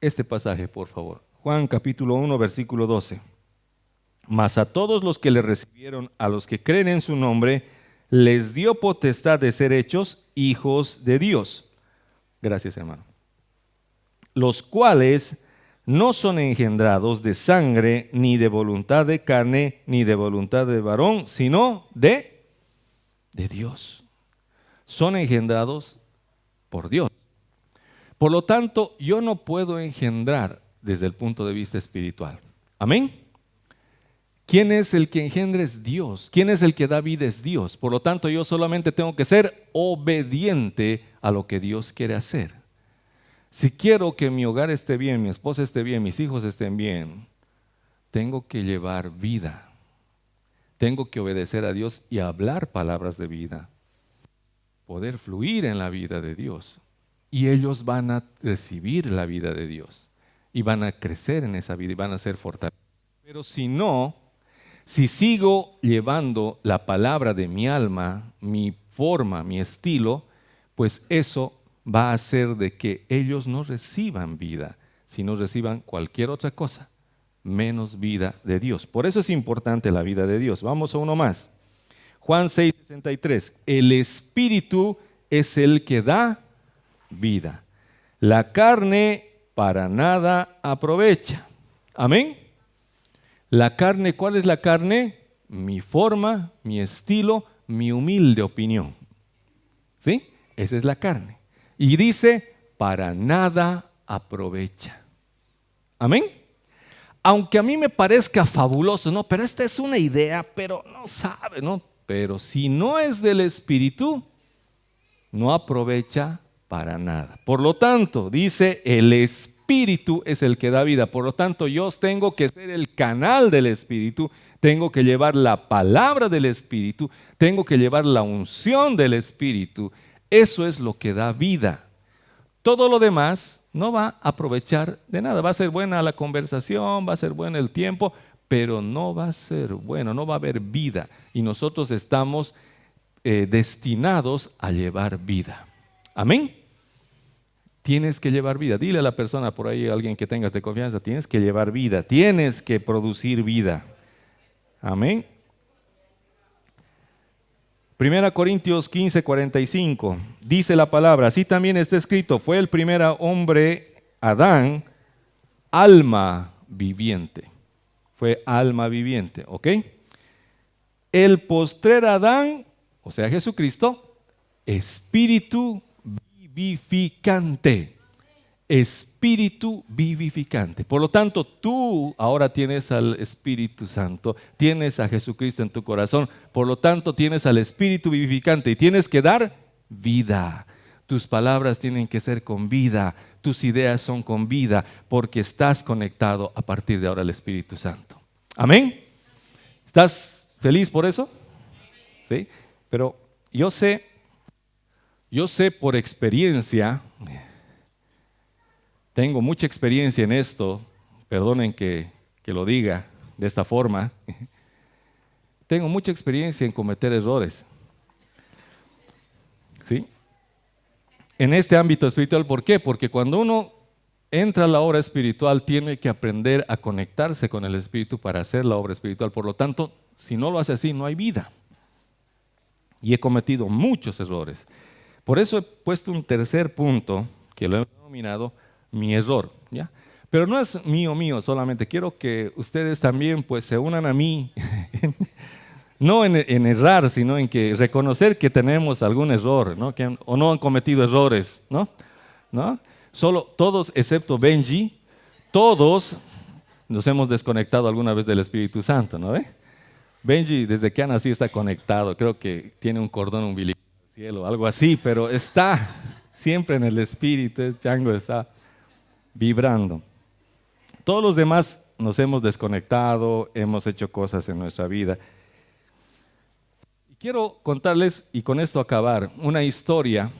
este pasaje, por favor. Juan capítulo 1, versículo 12. Mas a todos los que le recibieron, a los que creen en su nombre, les dio potestad de ser hechos hijos de Dios. Gracias, hermano. Los cuales no son engendrados de sangre, ni de voluntad de carne, ni de voluntad de varón, sino de Dios. Son engendrados por Dios. Por lo tanto, yo no puedo engendrar desde el punto de vista espiritual. Amén. ¿Quién es el que engendra? Es Dios. ¿Quién es el que da vida? Es Dios. Por lo tanto, yo solamente tengo que ser obediente a lo que Dios quiere hacer. Si quiero que mi hogar esté bien, mi esposa esté bien, mis hijos estén bien, tengo que llevar vida. Tengo que obedecer a Dios y hablar palabras de vida. Poder fluir en la vida de Dios. Y ellos van a recibir la vida de Dios. Y van a crecer en esa vida y van a ser fortalecidos. Pero si no, si sigo llevando la palabra de mi alma, mi forma, mi estilo, pues eso va a hacer de que ellos no reciban vida, sino reciban cualquier otra cosa, menos vida de Dios. Por eso es importante la vida de Dios. Vamos a uno más. Juan 6:63. El Espíritu es el que da vida. La carne para nada aprovecha. Amén. La carne, ¿cuál es la carne? Mi forma, mi estilo, mi humilde opinión. ¿Sí? Esa es la carne. Y dice, para nada aprovecha. Amén. Aunque a mí me parezca fabuloso, no, pero esta es una idea, pero no sabe, ¿no? Pero si no es del Espíritu, no aprovecha para nada. Por lo tanto, dice, el Espíritu es el que da vida. Por lo tanto, yo tengo que ser el canal del Espíritu, tengo que llevar la palabra del Espíritu, tengo que llevar la unción del Espíritu. Eso es lo que da vida. Todo lo demás no va a aprovechar de nada. Va a ser buena la conversación, va a ser bueno el tiempo, pero no va a ser bueno, no va a haber vida. Y nosotros estamos destinados a llevar vida. Amén. Tienes que llevar vida. Dile a la persona por ahí, a alguien que tengas de confianza, tienes que llevar vida, tienes que producir vida. Amén. 1 Corintios 15:45, dice la palabra, así también está escrito, fue el primer hombre, Adán, alma viviente. Fue alma viviente, ¿ok? El postrer Adán, o sea Jesucristo, espíritu vivificante. Espíritu vivificante. Por lo tanto, tú ahora tienes al Espíritu Santo, tienes a Jesucristo en tu corazón, por lo tanto tienes al Espíritu vivificante y tienes que dar vida. Tus palabras tienen que ser con vida, tus ideas son con vida, porque estás conectado a partir de ahora al Espíritu Santo. Amén. ¿Estás feliz por eso? ¿Sí? Pero yo sé por experiencia, tengo mucha experiencia en esto, perdonen que lo diga de esta forma, tengo mucha experiencia en cometer errores. ¿Sí? En este ámbito espiritual, ¿por qué? Porque cuando uno entra a la obra espiritual, tiene que aprender a conectarse con el Espíritu para hacer la obra espiritual. Por lo tanto, si no lo hace así, no hay vida. Y he cometido muchos errores. Por eso he puesto un tercer punto, que lo he denominado mi error, ¿ya? Pero no es mío solamente, quiero que ustedes también pues se unan a mí, no en errar, sino en que reconocer que tenemos algún error, ¿no? O no han cometido errores, ¿no? Solo todos, excepto Benji, todos nos hemos desconectado alguna vez del Espíritu Santo, ¿no? Benji, desde que ha nacido está conectado, creo que tiene un cordón umbilical al cielo, algo así, pero está siempre en el Espíritu, el chango está vibrando. Todos los demás nos hemos desconectado, hemos hecho cosas en nuestra vida. Y quiero contarles, y con esto acabar, una historia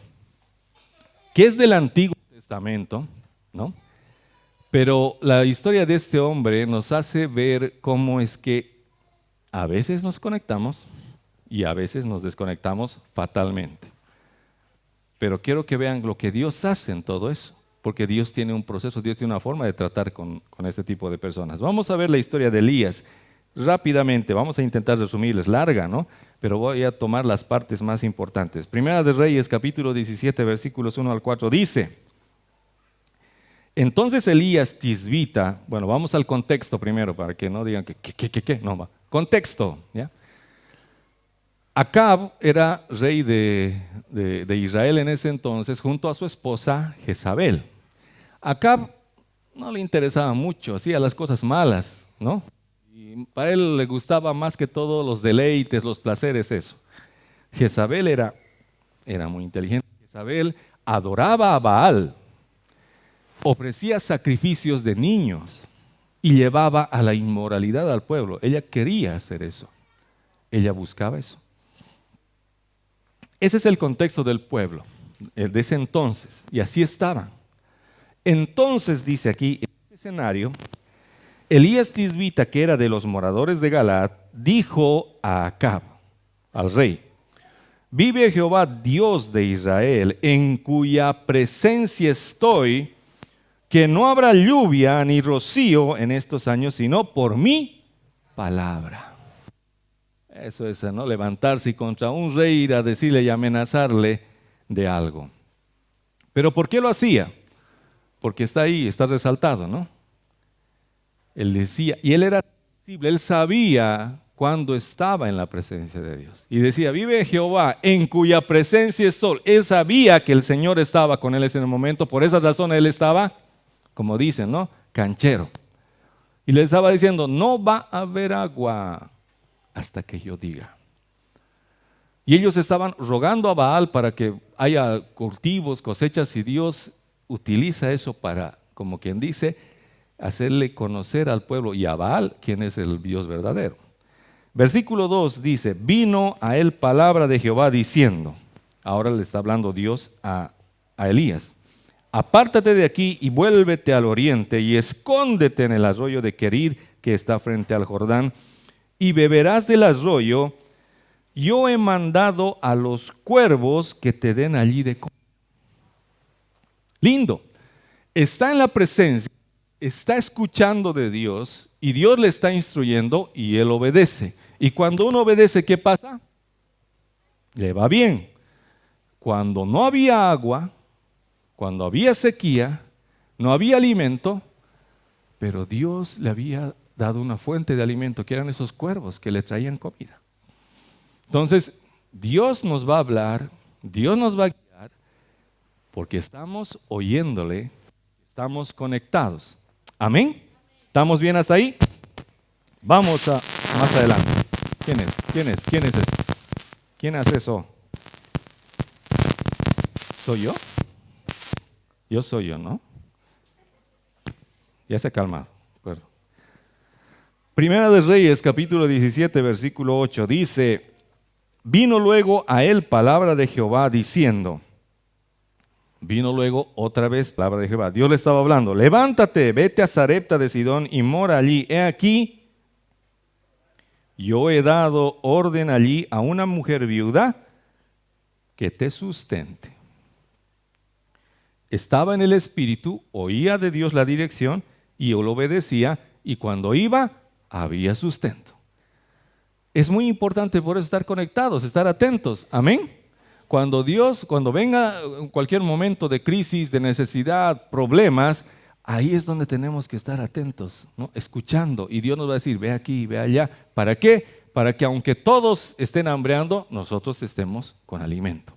que es del Antiguo Testamento, ¿no? Pero la historia de este hombre nos hace ver cómo es que a veces nos conectamos y a veces nos desconectamos fatalmente. Pero quiero que vean lo que Dios hace en todo eso. porque Dios tiene un proceso, Dios tiene una forma de tratar con este tipo de personas. Vamos a ver la historia de Elías rápidamente, vamos a intentar resumirles, larga, ¿no? Pero voy a tomar las partes más importantes. Primera de Reyes, capítulo 17, versículos 1 al 4, dice: entonces Elías Tisbita, bueno, vamos al contexto primero, para que no digan que, no va. Contexto, ¿ya? Acab era rey de Israel en ese entonces, junto a su esposa Jezabel. Acab no le interesaba mucho, hacía las cosas malas, ¿no? Y para él le gustaba más que todo los deleites, los placeres, eso. Jezabel era muy inteligente. Jezabel adoraba a Baal, ofrecía sacrificios de niños y llevaba a la inmoralidad al pueblo. Ella quería hacer eso. Ella buscaba eso. Ese es el contexto del pueblo, el de ese entonces. Y así estaban. Entonces dice aquí, en este escenario, Elías Tisbita, que era de los moradores de Galaad, dijo a Acab, al rey: vive Jehová, Dios de Israel, en cuya presencia estoy, que no habrá lluvia ni rocío en estos años, sino por mi palabra. Eso es, ¿no? Levantarse y contra un rey ir a decirle y amenazarle de algo. ¿Pero por qué lo hacía? Porque está ahí, está resaltado, ¿no? Él decía, y él era sensible, él sabía cuando estaba en la presencia de Dios. Y decía: vive Jehová, en cuya presencia estoy. Él sabía que el Señor estaba con él en ese momento, por esa razón él estaba, como dicen, ¿no? Canchero. Y le estaba diciendo: no va a haber agua hasta que yo diga. Y ellos estaban rogando a Baal para que haya cultivos, cosechas, y Dios utiliza eso para, como quien dice, hacerle conocer al pueblo y a Baal quién es el Dios verdadero. Versículo 2 dice: vino a él palabra de Jehová diciendo, ahora le está hablando Dios a Elías: apártate de aquí y vuélvete al oriente y escóndete en el arroyo de Querid, que está frente al Jordán, y beberás del arroyo. Yo he mandado a los cuervos que te den allí de comer. Lindo. Está en la presencia, está escuchando de Dios y Dios le está instruyendo y él obedece. Y cuando uno obedece, ¿qué pasa? Le va bien. Cuando no había agua, cuando había sequía, no había alimento, pero Dios le había dado una fuente de alimento, que eran esos cuervos que le traían comida. Entonces, Dios nos va a hablar, Dios nos va a guiar, porque estamos oyéndole, estamos conectados. ¿Amén? ¿Estamos bien hasta ahí? Vamos a más adelante. ¿Quién es? ¿Quién es? ¿Quién es? ¿Quién hace eso? ¿Soy yo? Yo soy yo, ¿no? Ya se ha calmado. Acuerdo. Primera de Reyes, capítulo 17, versículo 8, dice: vino luego a él palabra de Jehová diciendo. Vino luego otra vez palabra de Jehová. Dios le estaba hablando: levántate, vete a Sarepta de Sidón y mora allí. He aquí, yo he dado orden allí a una mujer viuda que te sustente. Estaba en el espíritu, oía de Dios la dirección y él obedecía, y cuando iba, había sustento. Es muy importante por eso estar conectados, estar atentos. Amén. Cuando venga cualquier momento de crisis, de necesidad, problemas, ahí es donde tenemos que estar atentos, ¿no? Escuchando. Y Dios nos va a decir: ve aquí, ve allá. ¿Para qué? Para que aunque todos estén hambreando, nosotros estemos con alimento.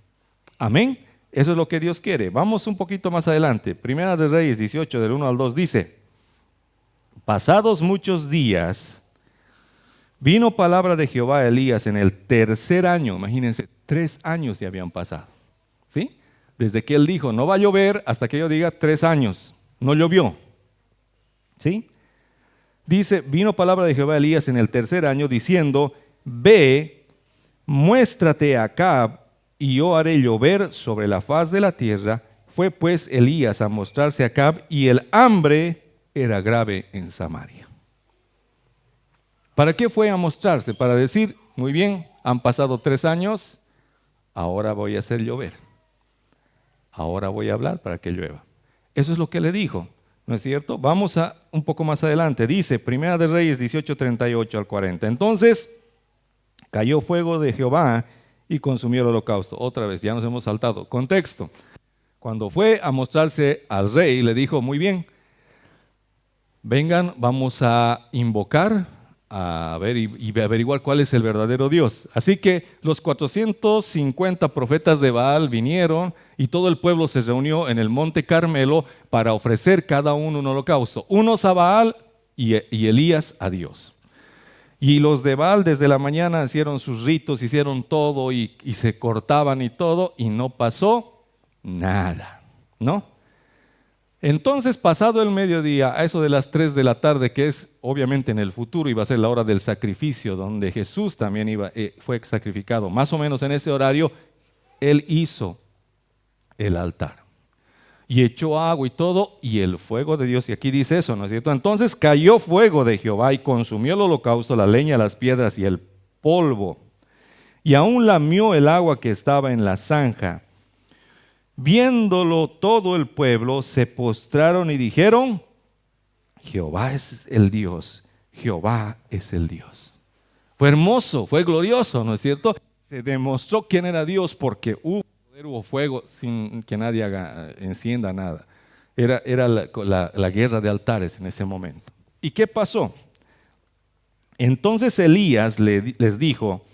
Amén. Eso es lo que Dios quiere. Vamos un poquito más adelante. Primera de Reyes 18, del 1 al 2 dice: pasados muchos días, vino palabra de Jehová a Elías en el tercer año. Imagínense, 3 años ya habían pasado, ¿sí? Desde que él dijo: no va a llover, hasta que yo diga 3 años. No llovió, ¿sí? Dice: vino palabra de Jehová a Elías en el tercer año diciendo: ve, muéstrate a Acab, y yo haré llover sobre la faz de la tierra. Fue pues Elías a mostrarse a Acab, y el hambre era grave en Samaria. ¿Para qué fue a mostrarse? Para decir: muy bien, han pasado 3 años, ahora voy a hacer llover. Ahora voy a hablar para que llueva. Eso es lo que le dijo, ¿no es cierto? Vamos a un poco más adelante. Dice, Primera de Reyes 18:38 al 40. Entonces cayó fuego de Jehová y consumió el holocausto. Otra vez, ya nos hemos saltado. Contexto. Cuando fue a mostrarse al rey, le dijo, muy bien, vengan, vamos a invocar, a ver y averiguar cuál es el verdadero Dios. Así que los 450 profetas de Baal vinieron y todo el pueblo se reunió en el monte Carmelo para ofrecer cada uno un holocausto. Unos a Baal y Elías a Dios. Y los de Baal desde la mañana hicieron sus ritos, hicieron todo y se cortaban y todo y no pasó nada, ¿no? Entonces, pasado el mediodía, a eso de las 3 de la tarde, que es obviamente en el futuro, iba a ser la hora del sacrificio, donde Jesús también fue sacrificado, más o menos en ese horario, Él hizo el altar. Y echó agua y todo, y el fuego de Dios, y aquí dice eso, ¿no es cierto? Entonces cayó fuego de Jehová y consumió el holocausto, la leña, las piedras y el polvo. Y aún lamió el agua que estaba en la zanja. Viéndolo todo el pueblo, se postraron y dijeron, Jehová es el Dios, Jehová es el Dios. Fue hermoso, fue glorioso, ¿no es cierto? Se demostró quién era Dios porque hubo poder, hubo fuego sin que nadie encienda nada. Era la guerra de altares en ese momento. ¿Y qué pasó? Entonces Elías les dijo,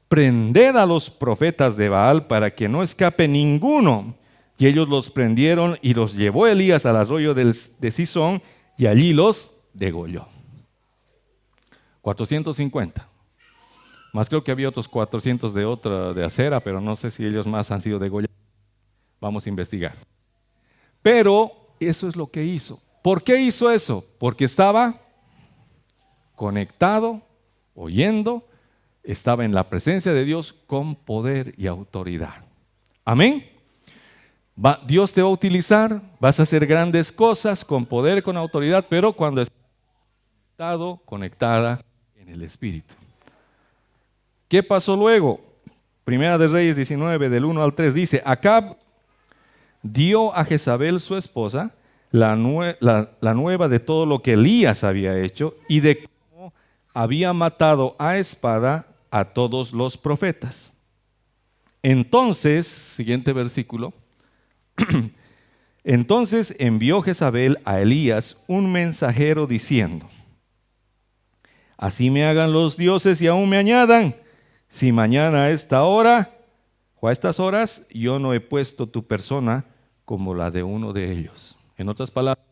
prended a los profetas de Baal para que no escape ninguno. Y ellos los prendieron y los llevó Elías al arroyo de Cisón y allí los degolló. 450. Más creo que había otros 400 de acera, pero no sé si ellos más han sido degollados. Vamos a investigar. Pero eso es lo que hizo. ¿Por qué hizo eso? Porque estaba conectado, oyendo, estaba en la presencia de Dios con poder y autoridad. Amén. Dios te va a utilizar, vas a hacer grandes cosas con poder, con autoridad, pero cuando estás conectada en el Espíritu. ¿Qué pasó luego? Primera de Reyes 19, del 1 al 3, dice, Acab dio a Jezabel su esposa la nueva de todo lo que Elías había hecho y de cómo había matado a espada a todos los profetas. Entonces, siguiente versículo, entonces envió Jezabel a Elías un mensajero diciendo, así me hagan los dioses y aún me añadan, si mañana a esta hora o a estas horas yo no he puesto tu persona como la de uno de ellos. En otras palabras,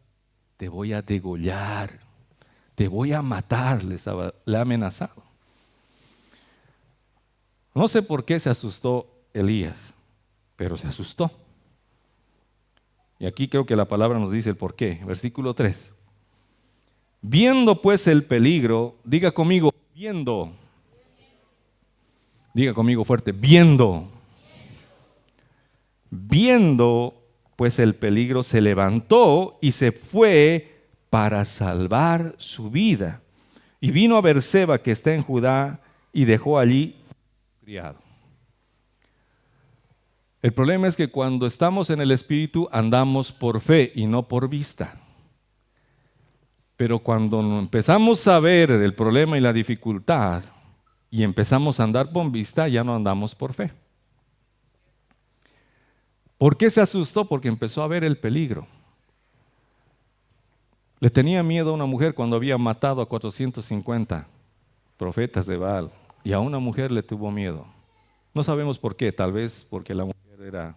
te voy a degollar, te voy a matar, le ha amenazado. No sé por qué se asustó Elías, pero se asustó. Y aquí creo que la palabra nos dice el por qué. Versículo 3. Viendo pues el peligro, diga conmigo, viendo. Diga conmigo fuerte, viendo. Viendo pues el peligro, se levantó y se fue para salvar su vida. Y vino a Berseba, que está en Judá, y dejó allí criado. El problema es que cuando estamos en el Espíritu andamos por fe y no por vista. Pero cuando empezamos a ver el problema y la dificultad y empezamos a andar por vista, ya no andamos por fe. ¿Por qué se asustó? Porque empezó a ver el peligro. Le tenía miedo a una mujer cuando había matado a 450 profetas de Baal y a una mujer le tuvo miedo. No sabemos por qué, tal vez porque la mujer era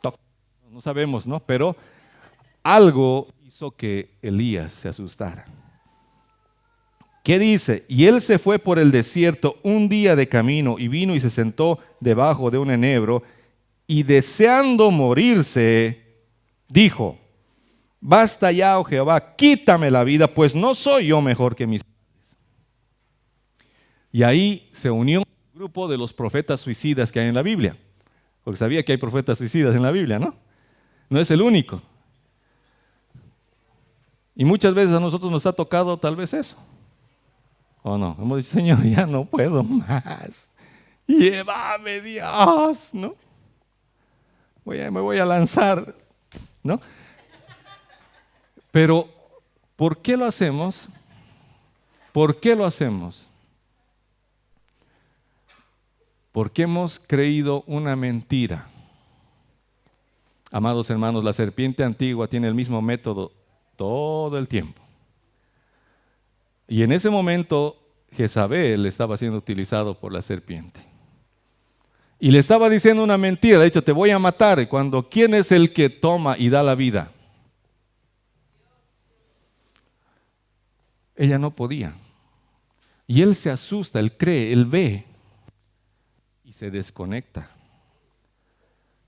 tóxica, no sabemos, ¿no? Pero algo hizo que Elías se asustara. ¿Qué dice? Y él se fue por el desierto un día de camino y vino y se sentó debajo de un enebro y deseando morirse, dijo, basta ya, oh Jehová, quítame la vida, pues no soy yo mejor que mis padres. Y ahí se unió un grupo de los profetas suicidas que hay en la Biblia. Porque sabía que hay profetas suicidas en la Biblia, ¿no? No es el único. Y muchas veces a nosotros nos ha tocado tal vez eso. ¿O no? Hemos dicho, Señor, ya no puedo más. Llévame, Dios, ¿no? Me voy a lanzar, ¿no? Pero, ¿por qué lo hacemos? ¿Por qué lo hacemos? Porque hemos creído una mentira. Amados hermanos, la serpiente antigua tiene el mismo método todo el tiempo. Y en ese momento, Jezabel estaba siendo utilizado por la serpiente. Y le estaba diciendo una mentira, le ha dicho, te voy a matar. Y cuando, ¿quién es el que toma y da la vida? Ella no podía. Y él se asusta, él cree, él ve y se desconecta.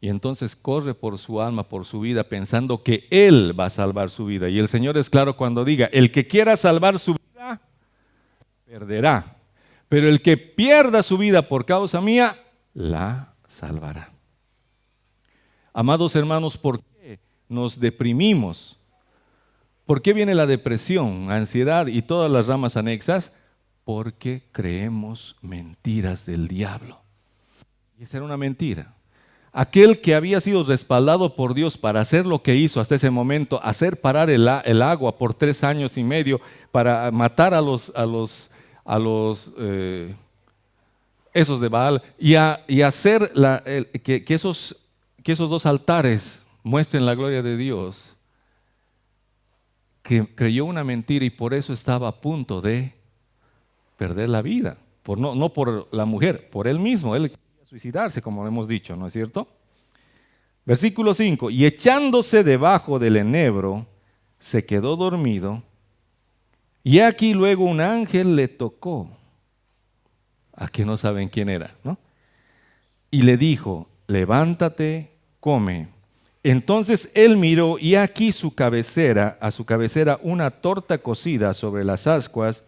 Y entonces corre por su alma, por su vida, pensando que él va a salvar su vida. Y el Señor es claro cuando diga, el que quiera salvar su vida, perderá. Pero el que pierda su vida por causa mía, la salvará. Amados hermanos, ¿por qué nos deprimimos? ¿Por qué viene la depresión, ansiedad y todas las ramas anexas? Porque creemos mentiras del diablo. Y esa era una mentira. Aquel que había sido respaldado por Dios para hacer lo que hizo hasta ese momento, hacer parar el agua por 3 años y medio, para matar a los esos de Baal, y hacer que esos 2 altares muestren la gloria de Dios, que creyó una mentira y por eso estaba a punto de perder la vida. No por la mujer, por él mismo. Él quería suicidarse, como hemos dicho, ¿no es cierto? Versículo 5, y echándose debajo del enebro, se quedó dormido, y aquí luego un ángel le tocó, a que no saben quién era, ¿no? Y le dijo, levántate, come. Entonces él miró, y aquí a su cabecera una torta cocida sobre las ascuas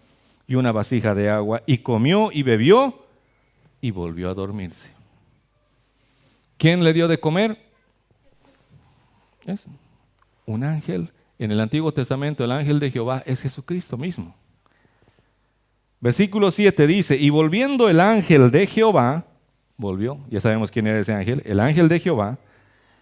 y una vasija de agua, y comió y bebió, y volvió a dormirse. ¿Quién le dio de comer? ¿Es? Un ángel. En el Antiguo Testamento el ángel de Jehová es Jesucristo mismo. Versículo 7 dice, y volviendo el ángel de Jehová, volvió, ya sabemos quién era ese ángel, el ángel de Jehová,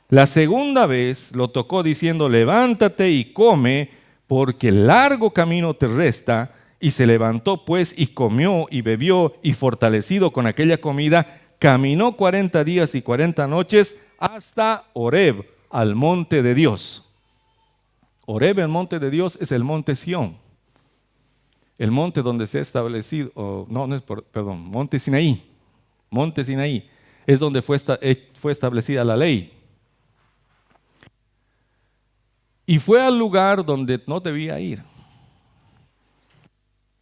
la segunda vez lo tocó diciendo, levántate y come, porque largo camino te resta. Y se levantó pues y comió y bebió, y fortalecido con aquella comida, caminó 40 días y 40 noches hasta Horeb, al monte de Dios. Horeb, el monte de Dios, es el monte Sión. El monte donde se ha establecido, monte Sinaí. Monte Sinaí es donde fue establecida la ley. Y fue al lugar donde no debía ir.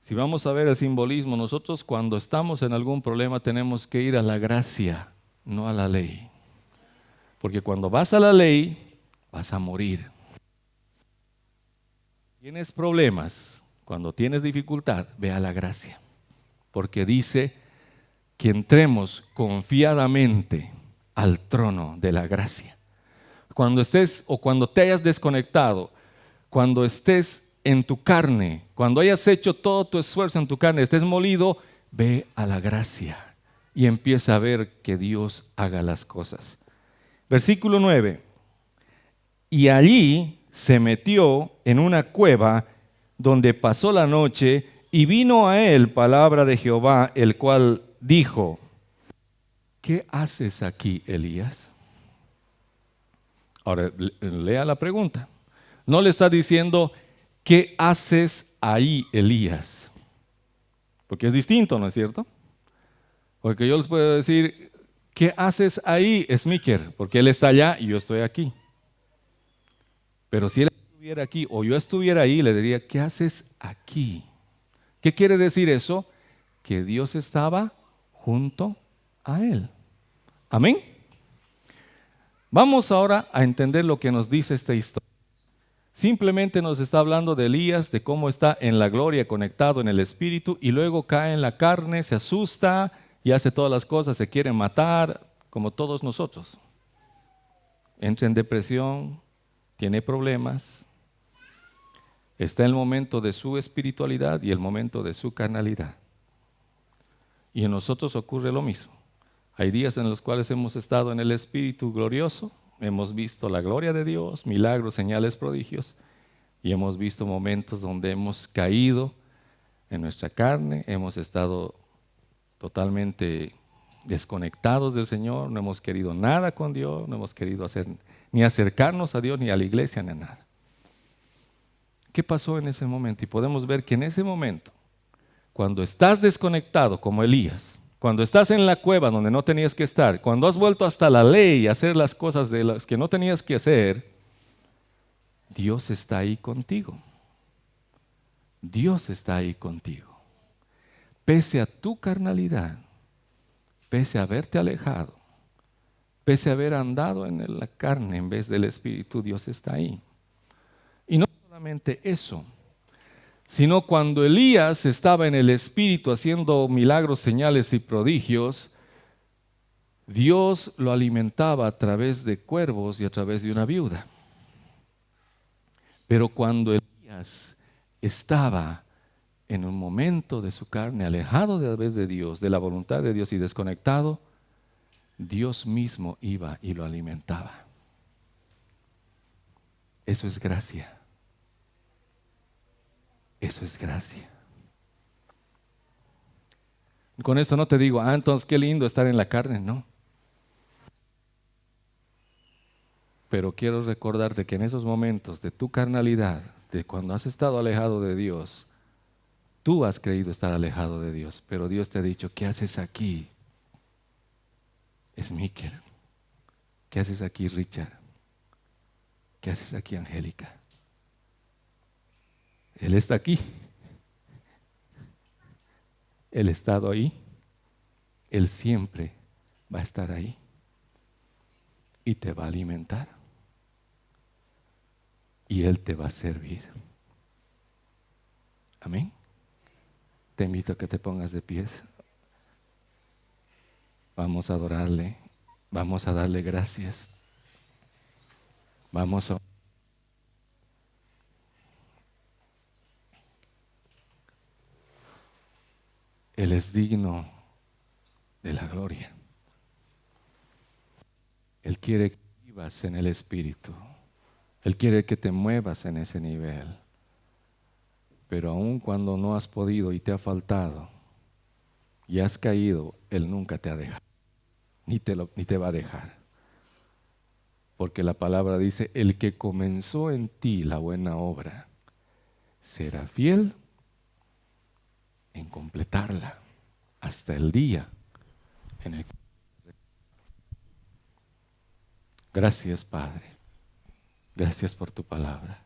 Si vamos a ver el simbolismo, nosotros cuando estamos en algún problema tenemos que ir a la gracia, no a la ley. Porque cuando vas a la ley, vas a morir. Tienes problemas, cuando tienes dificultad, ve a la gracia. Porque dice que entremos confiadamente al trono de la gracia. Cuando estés o cuando te hayas desconectado, cuando estés en tu carne, cuando hayas hecho todo tu esfuerzo en tu carne, estés molido, ve a la gracia y empieza a ver que Dios haga las cosas. Versículo 9. Y allí se metió en una cueva donde pasó la noche, y vino a él palabra de Jehová, el cual dijo, ¿qué haces aquí, Elías? Ahora, lea la pregunta. No le está diciendo, ¿qué haces ahí, Elías? Porque es distinto, ¿no es cierto? Porque yo les puedo decir, ¿qué haces ahí, Smiker? Porque él está allá y yo estoy aquí. Pero si él estuviera aquí o yo estuviera ahí, le diría, ¿qué haces aquí? ¿Qué quiere decir eso? Que Dios estaba junto a él. Amén. Vamos ahora a entender lo que nos dice esta historia. Simplemente nos está hablando de Elías, de cómo está en la gloria, conectado en el espíritu, y luego cae en la carne, se asusta y hace todas las cosas, se quiere matar, como todos nosotros. Entra en depresión, tiene problemas, está en el momento de su espiritualidad y el momento de su carnalidad. Y en nosotros ocurre lo mismo. Hay días en los cuales hemos estado en el espíritu glorioso, hemos visto la gloria de Dios, milagros, señales, prodigios, Y hemos visto momentos donde hemos caído en nuestra carne, hemos estado totalmente desconectados del Señor, no hemos querido nada con Dios, no hemos querido hacer ni acercarnos a Dios, ni a la iglesia, ni a nada. ¿Qué pasó en ese momento? Y podemos ver que en ese momento, cuando estás desconectado como Elías, cuando estás en la cueva donde no tenías que estar, cuando has vuelto hasta la ley a hacer las cosas de las que no tenías que hacer, Dios está ahí contigo. Dios está ahí contigo. Pese a tu carnalidad, pese a haberte alejado, pese a haber andado en la carne en vez del Espíritu, Dios está ahí. Y no solamente eso, sino cuando Elías estaba en el Espíritu haciendo milagros, señales y prodigios, Dios lo alimentaba a través de cuervos y a través de una viuda. Pero cuando Elías estaba en un momento de su carne, alejado de la vez de Dios, de la voluntad de Dios y desconectado, Dios mismo iba y lo alimentaba. Eso es gracia. Eso es gracia. Con esto no te digo, entonces qué lindo estar en la carne, no. Pero quiero recordarte que en esos momentos de tu carnalidad, de cuando has estado alejado de Dios, tú has creído estar alejado de Dios, pero Dios te ha dicho, ¿qué haces aquí? Smiker. ¿Qué haces aquí, Richard? ¿Qué haces aquí, Angélica? Él está aquí. Él ha estado ahí. Él siempre va a estar ahí. Y te va a alimentar. Y Él te va a servir. Amén. Te invito a que te pongas de pies. Vamos a adorarle. Vamos a darle gracias. Vamos a... Él es digno de la gloria. Él quiere que vivas en el Espíritu. Él quiere que te muevas en ese nivel. Pero aun cuando no has podido y te ha faltado y has caído, Él nunca te ha dejado, ni te va a dejar. Porque la palabra dice, el que comenzó en ti la buena obra, será fiel en completarla hasta el día en el que... Gracias, Padre. Gracias por tu palabra.